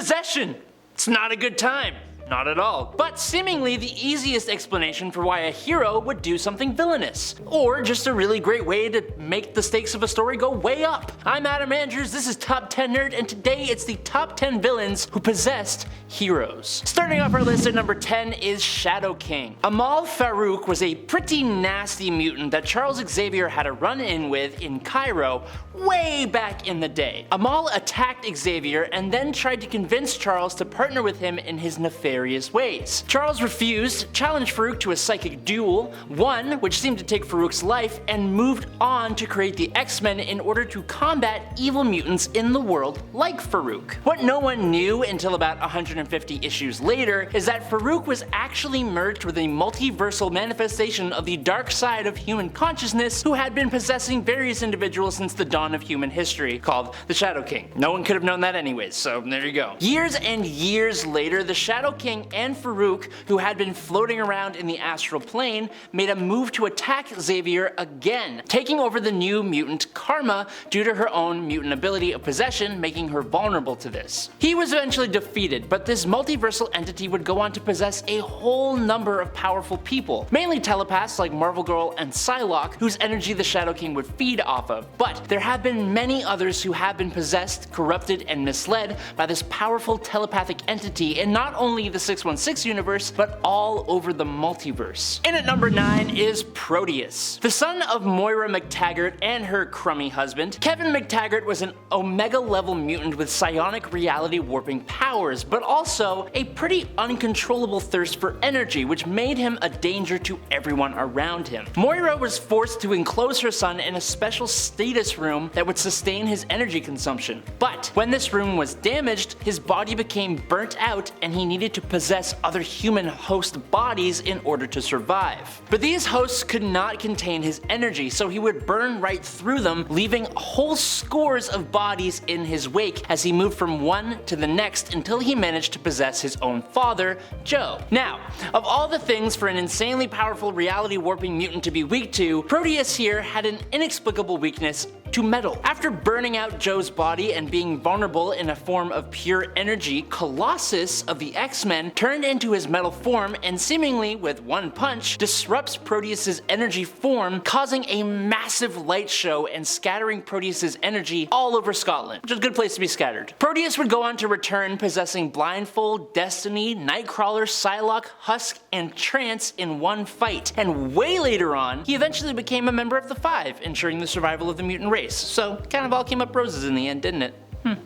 Possession! It's not a good time. Not at all. But seemingly the easiest explanation for why a hero would do something villainous. Or just a really great way to make the stakes of a story go way up. I'm Adam Andrews, this is Top 10 Nerd, and today it's the top 10 villains who possessed heroes. Starting off our list at number 10 is Shadow King. Amal Farouk was a pretty nasty mutant that Charles Xavier had a run-in with in Cairo way back in the day. Amal attacked Xavier and then tried to convince Charles to partner with him in his nefarious ways. Charles refused, challenged Farouk to a psychic duel, won, which seemed to take Farouk's life, and moved on to create the X-Men in order to combat evil mutants in the world like Farouk. What no one knew until about 150 issues later is that Farouk was actually merged with a multiversal manifestation of the dark side of human consciousness who had been possessing various individuals since the dawn of human history, called the Shadow King. No one could have known that anyways, so there you go. Years and years later, the Shadow King and Farouk, who had been floating around in the astral plane, made a move to attack Xavier again, taking over the new mutant Karma due to her own mutant ability of possession, making her vulnerable to this. He was eventually defeated, but this multiversal entity would go on to possess a whole number of powerful people, mainly telepaths like Marvel Girl and Psylocke, whose energy the Shadow King would feed off of. But there have been many others who have been possessed, corrupted, and misled by this powerful telepathic entity in not only the 616 universe, but all over the multiverse. In at number 9 is Proteus. The son of Moira McTaggart and her crummy husband, Kevin McTaggart was an Omega-level mutant with psionic reality warping powers, but also a pretty uncontrollable thirst for energy, which made him a danger to everyone around him. Moira was forced to enclose her son in a special status room that would sustain his energy consumption. But when this room was damaged, his body became burnt out and he needed to possess other human host bodies in order to survive. But these hosts could not contain his energy, so he would burn right through them, leaving whole scores of bodies in his wake as he moved from one to the next until he managed to possess his own father, Joe. Now, of all the things for an insanely powerful reality warping mutant to be weak to, Proteus here had an inexplicable weakness to metal. After burning out Joe's body and being vulnerable in a form of pure energy, Colossus of the X-Men turned into his metal form and seemingly with one punch disrupts Proteus's energy form, causing a massive light show and scattering Proteus's energy all over Scotland, which is a good place to be scattered. Proteus would go on to return possessing Blindfold, Destiny, Nightcrawler, Psylocke, Husk, and Trance in one fight, and way later on, he eventually became a member of the Five, ensuring the survival of the mutant race. So, kind of all came up roses in the end, didn't it?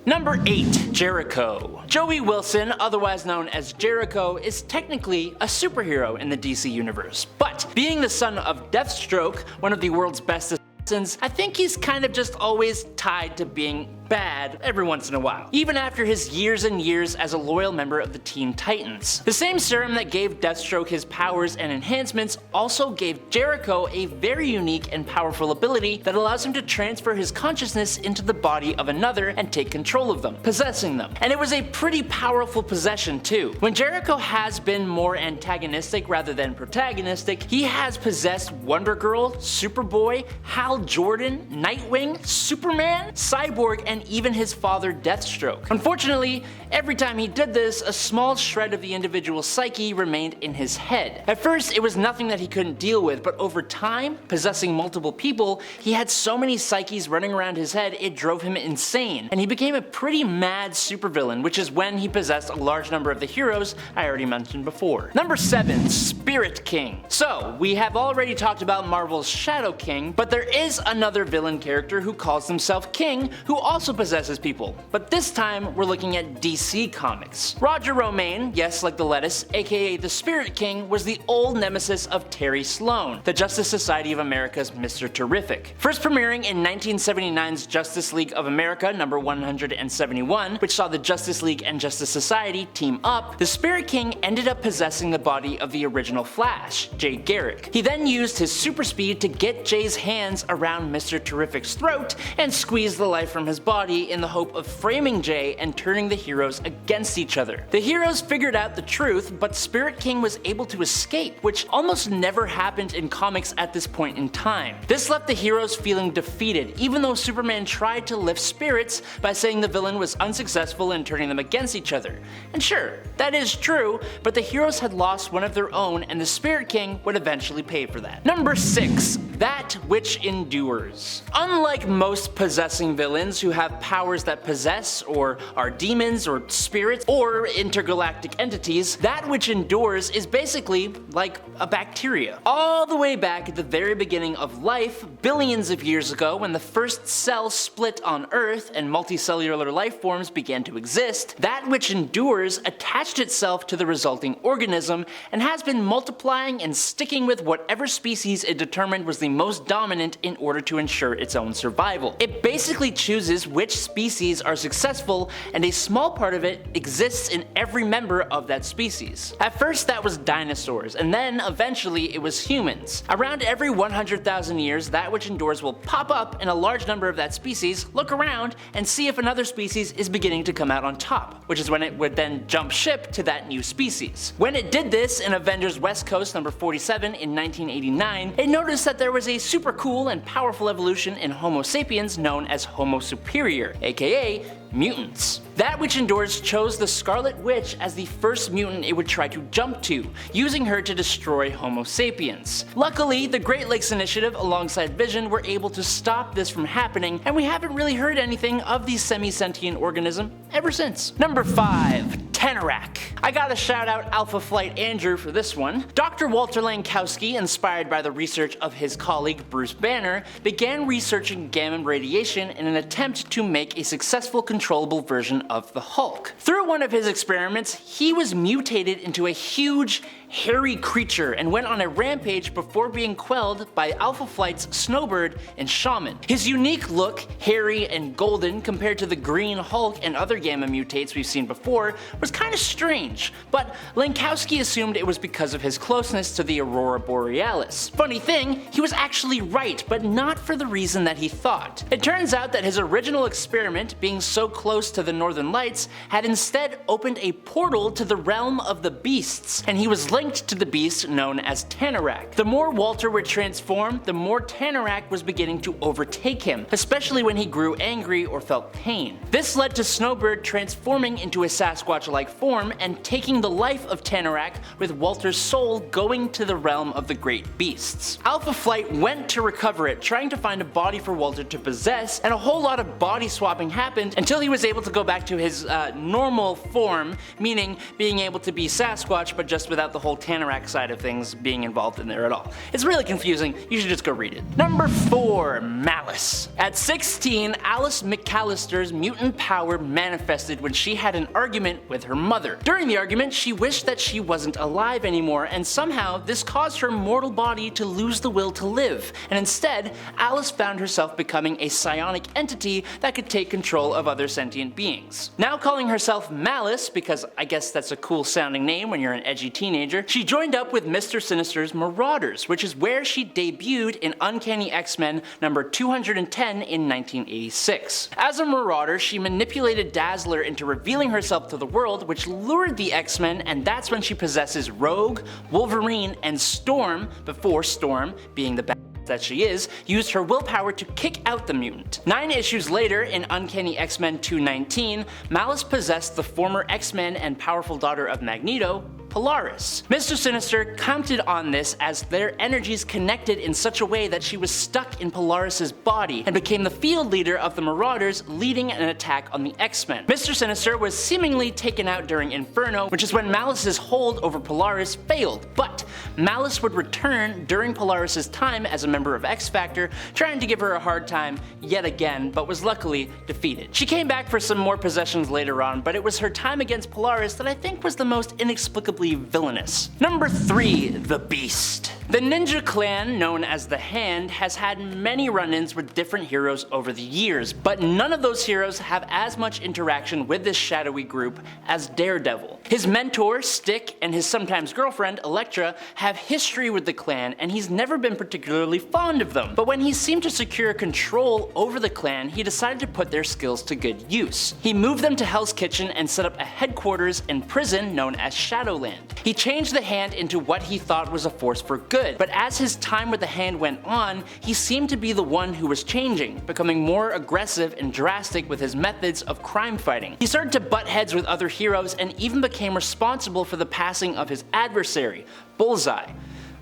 Number 8. Jericho. Joey Wilson, otherwise known as Jericho, is technically a superhero in the DC universe, but being the son of Deathstroke, one of the world's best assassins, I think he's kind of just always tied to being bad every once in a while, even after his years and years as a loyal member of the Teen Titans. The same serum that gave Deathstroke his powers and enhancements also gave Jericho a very unique and powerful ability that allows him to transfer his consciousness into the body of another and take control of them, possessing them. And it was a pretty powerful possession too. When Jericho has been more antagonistic rather than protagonistic, he has possessed Wonder Girl, Superboy, Hal Jordan, Nightwing, Superman, Cyborg, and even his father Deathstroke. Unfortunately, every time he did this, a small shred of the individual's psyche remained in his head. At first, it was nothing that he couldn't deal with, but over time, possessing multiple people, he had so many psyches running around his head it drove him insane, and he became a pretty mad supervillain, which is when he possessed a large number of the heroes I already mentioned before. Number 7. Spirit King. So, we have already talked about Marvel's Shadow King, but there is another villain character who calls himself King, who also possesses people, but this time we're looking at DC Comics. Roger Romaine, yes like the lettuce, aka the Spirit King, was the old nemesis of Terry Sloan, the Justice Society of America's Mr. Terrific. First premiering in 1979's Justice League of America number 171, which saw the Justice League and Justice Society team up, the Spirit King ended up possessing the body of the original Flash, Jay Garrick. He then used his super speed to get Jay's hands around Mr. Terrific's throat and squeeze the life from his body in the hope of framing Jay and turning the hero heroes against each other. The heroes figured out the truth, but Spirit King was able to escape, which almost never happened in comics at this point in time. This left the heroes feeling defeated, even though Superman tried to lift spirits by saying the villain was unsuccessful in turning them against each other. And sure, that is true, but the heroes had lost one of their own, and the Spirit King would eventually pay for that. Number 6. That which endures. Unlike most possessing villains who have powers that possess or are demons or spirits or intergalactic entities, that which endures is basically like a bacteria. All the way back at the very beginning of life, billions of years ago, when the first cell split on Earth and multicellular life forms began to exist, that which endures attached itself to the resulting organism and has been multiplying and sticking with whatever species it determined was the most dominant in order to ensure its own survival. It basically chooses which species are successful, and a small part of it exists in every member of that species. At first that was dinosaurs, and then eventually it was humans. Around every 100,000 years, that which endures will pop up in a large number of that species, look around, and see if another species is beginning to come out on top, which is when it would then jump ship to that new species. When it did this in Avengers West Coast number 47 in 1989, it noticed that there was a super cool and powerful evolution in Homo sapiens known as Homo superior, aka mutants. That which endures chose the Scarlet Witch as the first mutant it would try to jump to, using her to destroy Homo sapiens. Luckily, the Great Lakes Initiative alongside Vision were able to stop this from happening, and we haven't really heard anything of the semi-sentient organism ever since. Number 5. Tanaraq. I gotta shout out Alpha Flight Andrew for this one. Dr. Walter Lankowski, inspired by the research of his colleague Bruce Banner, began researching gamma radiation in an attempt to make a successful controllable version of the Hulk. Through one of his experiments, he was mutated into a huge, hairy creature and went on a rampage before being quelled by Alpha Flight's Snowbird and Shaman. His unique look, hairy and golden compared to the green Hulk and other gamma mutates we've seen before, was kind of strange, but Lankowski assumed it was because of his closeness to the Aurora Borealis. Funny thing, he was actually right, but not for the reason that he thought. It turns out that his original experiment, being so close to the Northern Lights, had instead opened a portal to the realm of the beasts, and he was linked to the beast known as Tanaraq. The more Walter would transform, the more Tanaraq was beginning to overtake him, especially when he grew angry or felt pain. This led to Snowbird transforming into a Sasquatch-like form and taking the life of Tanaraq, with Walter's soul going to the realm of the great beasts. Alpha Flight went to recover it, trying to find a body for Walter to possess, and a whole lot of body swapping happened until he was able to go back to his normal form, meaning being able to be Sasquatch but just without the whole Tanaraq side of things being involved in there at all. It's really confusing, you should just go read it. Number 4. Malice. At 16, Alice McAllister's mutant power manifested when she had an argument with her mother. During the argument, she wished that she wasn't alive anymore, and somehow this caused her mortal body to lose the will to live, and instead, Alice found herself becoming a psionic entity that could take control of other sentient beings. Now calling herself Malice, because I guess that's a cool sounding name when you're an edgy teenager, she joined up with Mr. Sinister's Marauders, which is where she debuted in Uncanny X-Men number 210 in 1986. As a Marauder, she manipulated Dazzler into revealing herself to the world, which lured the X-Men, and that's when she possesses Rogue, Wolverine, and Storm, before Storm, being the bad that she is, used her willpower to kick out the mutant. 9 issues later, in Uncanny X-Men 219, Malice possessed the former X-Men and powerful daughter of Magneto, Polaris. Mr. Sinister counted on this as their energies connected in such a way that she was stuck in Polaris's body and became the field leader of the Marauders, leading an attack on the X-Men. Mr. Sinister was seemingly taken out during Inferno, which is when Malice's hold over Polaris failed, but Malice would return during Polaris's time as a member of X-Factor, trying to give her a hard time yet again, but was luckily defeated. She came back for some more possessions later on, but it was her time against Polaris that I think was the most inexplicably villainous. Number 3. The Beast. The ninja clan, known as the Hand, has had many run-ins with different heroes over the years, but none of those heroes have as much interaction with this shadowy group as Daredevil. His mentor, Stick, and his sometimes girlfriend, Elektra, have history with the clan, and he's never been particularly fond of them. But when he seemed to secure control over the clan, he decided to put their skills to good use. He moved them to Hell's Kitchen and set up a headquarters and prison known as Shadowland. He changed the Hand into what he thought was a force for good, but as his time with the Hand went on, he seemed to be the one who was changing, becoming more aggressive and drastic with his methods of crime fighting. He started to butt heads with other heroes and even became responsible for the passing of his adversary, Bullseye.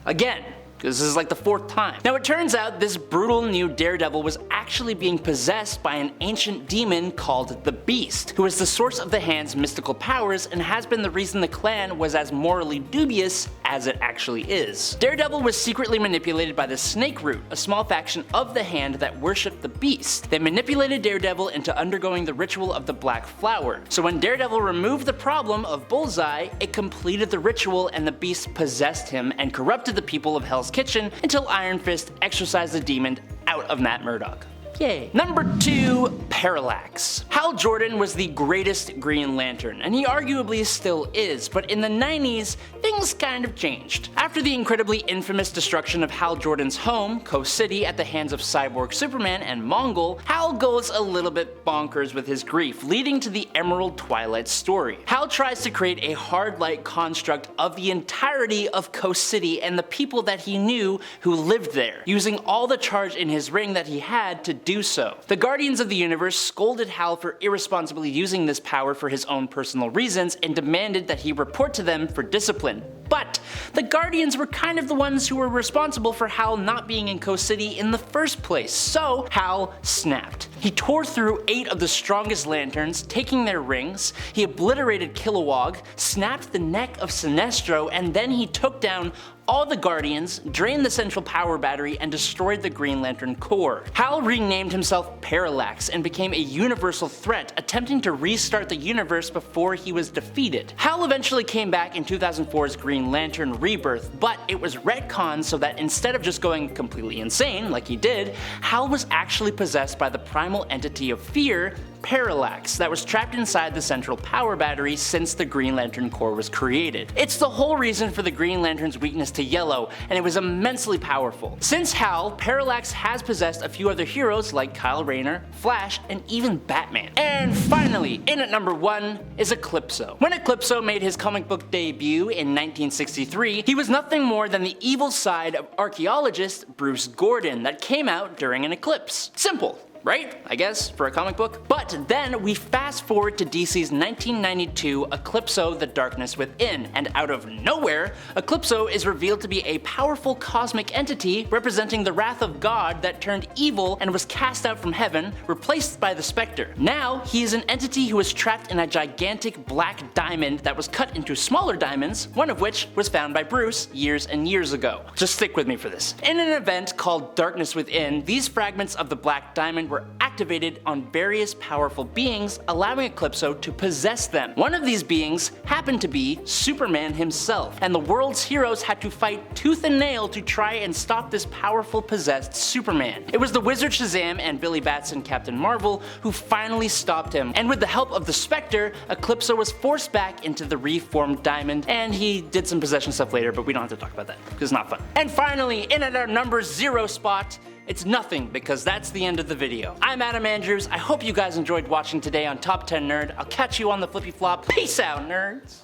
Again, this is like the 4th time. Now it turns out this brutal new Daredevil was actually being possessed by an ancient demon called the Beast, who is the source of the Hand's mystical powers and has been the reason the clan was as morally dubious as it actually is. Daredevil was secretly manipulated by the Snake Root, a small faction of the Hand that worshipped the Beast. They manipulated Daredevil into undergoing the ritual of the Black Flower. So when Daredevil removed the problem of Bullseye, it completed the ritual and the Beast possessed him and corrupted the people of Hell's Kitchen until Iron Fist exorcised the demon out of Matt Murdock. Yay. Number 2, Parallax. Hal Jordan was the greatest Green Lantern, and he arguably still is, but in the 90s, things kind of changed. After the incredibly infamous destruction of Hal Jordan's home, Coast City, at the hands of Cyborg Superman and Mongol, Hal goes a little bit bonkers with his grief, leading to the Emerald Twilight story. Hal tries to create a hard-light construct of the entirety of Coast City and the people that he knew who lived there, using all the charge in his ring that he had to do so. The Guardians of the Universe scolded Hal for irresponsibly using this power for his own personal reasons and demanded that he report to them for discipline. But the Guardians were kind of the ones who were responsible for Hal not being in Coast City in the first place, so Hal snapped. He tore through 8 of the strongest lanterns, taking their rings, he obliterated Kilowog, snapped the neck of Sinestro, and then he took down all the Guardians, drained the central power battery, and destroyed the Green Lantern core. Hal renamed himself Parallax and became a universal threat, attempting to restart the universe before he was defeated. Hal eventually came back in 2004's Green Lantern Rebirth, but it was retconned so that instead of just going completely insane like he did, Hal was actually possessed by the primal entity of fear, Parallax, that was trapped inside the central power battery since the Green Lantern core was created. It's the whole reason for the Green Lantern's weakness to yellow, and it was immensely powerful. Since Hal, Parallax has possessed a few other heroes like Kyle Rayner, Flash, and even Batman. And finally, in at number 1 is Eclipso. When Eclipso made his comic book debut in 1963, he was nothing more than the evil side of archaeologist Bruce Gordon that came out during an eclipse. Simple, right? I guess, for a comic book. But then we fast forward to DC's 1992 Eclipso: The Darkness Within, and out of nowhere, Eclipso is revealed to be a powerful cosmic entity representing the wrath of God that turned evil and was cast out from heaven, replaced by the Spectre. Now, he is an entity who is trapped in a gigantic black diamond that was cut into smaller diamonds, one of which was found by Bruce years and years ago. Just stick with me for this. In an event called Darkness Within, these fragments of the black diamond were activated on various powerful beings, allowing Eclipso to possess them. One of these beings happened to be Superman himself, and the world's heroes had to fight tooth and nail to try and stop this powerful possessed Superman. It was the Wizard Shazam and Billy Batson Captain Marvel who finally stopped him, and with the help of the Spectre, Eclipso was forced back into the reformed diamond, and he did some possession stuff later, but we don't have to talk about that, because it's not fun. And finally, in at our number 0 spot, it's nothing, because that's the end of the video. I'm Adam Andrews. I hope you guys enjoyed watching today on Top 10 Nerd. I'll catch you on the flippy flop. Peace out, nerds!